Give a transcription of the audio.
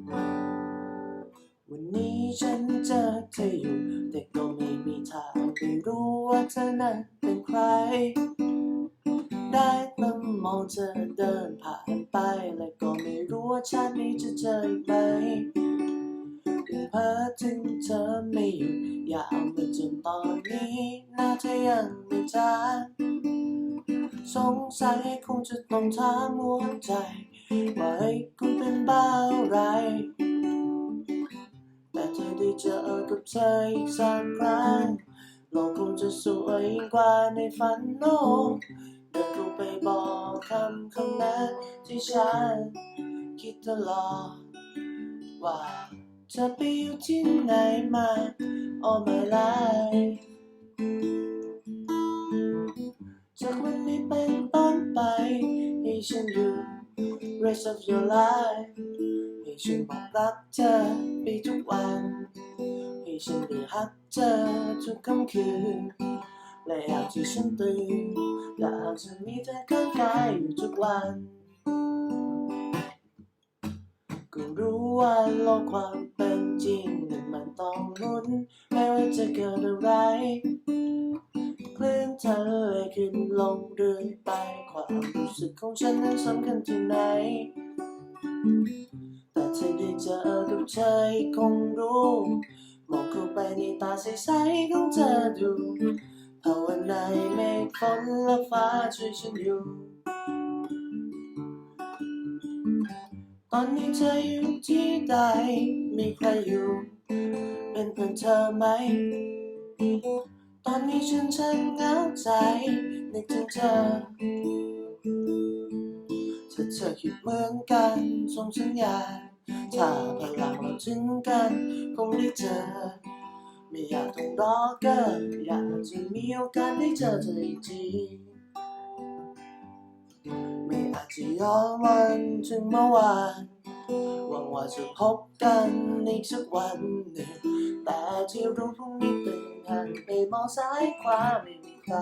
วันนี้ฉันเจอเธออยู่แต่ก็ไม่มีทางได้รู้ว่าเธอนั้นเป็นใครได้แต่มองเธอเดินผ่านไปและก็ไม่รู้ว่าชาตินี้จะเจออีกไหมเพ้อถึงเธอไม่หยุดอยากเอามาจนตอนนี้หน้าเธอยังไม่จางสงสัยคงจะต้องถามหัวใจว่าให้คุณเป็นบ้าอะไรแต่เธอได้เจอกับเธออีกสักครั้งโลกคงจะสวยยิ่งกว่าในฝันโน้เดินเข้าไปบอกคำนั้นที่ฉันคิดตลอดว่าเธอไปอยู่ที่ไหนมา all my life จากวันนี้เป็นต้นไปให้ฉันอยู่ rest of your life ให้ฉันบอกรักเธอไปทุกวันให้ฉันได้ฮักเธอทุกค่ำคืนและอยากที่ฉันตื่นอยากจะมีเธอข้างกายอยู่ทุกวันก็รู้ว่าโลกความเป็นจริงนั้นมันต้องลุ้นไม่ว่าจะเกิดอะไรคลื่นทะเลขึ้นลงเรื่อยไปความรู้สึกของฉันนั้นสำคัญที่ไหนแต่เธอได้เจอกับเธอคงรู้มองเข้าไปในตาใสๆของเธอดูภาวนาให้เมฆฝนและฟ้าช่วยฉันอยู่ตอนนี้เธออยู่ที่ใดมีใครอยู่เป็นเพื่อนเธอไหมตอนนี้ฉันเหงาใจนึกถึงเธอถ้าเธอคิดเหมือนกันส่งสัญญาณถ้าพลังเราถึงกันคงได้เจอไม่อยากต้องรอเกินอยากจะมีโอกาสได้เจอเธออีกทีไม่อาจจะย้อนวันถึงเมื่อวานหวังว่าจะพบกันอีกสักวันหนึ่งแต่ที่รู้พรุ่งนี้ตื่นหันไปมองซ้ายขวาไม่มีใคร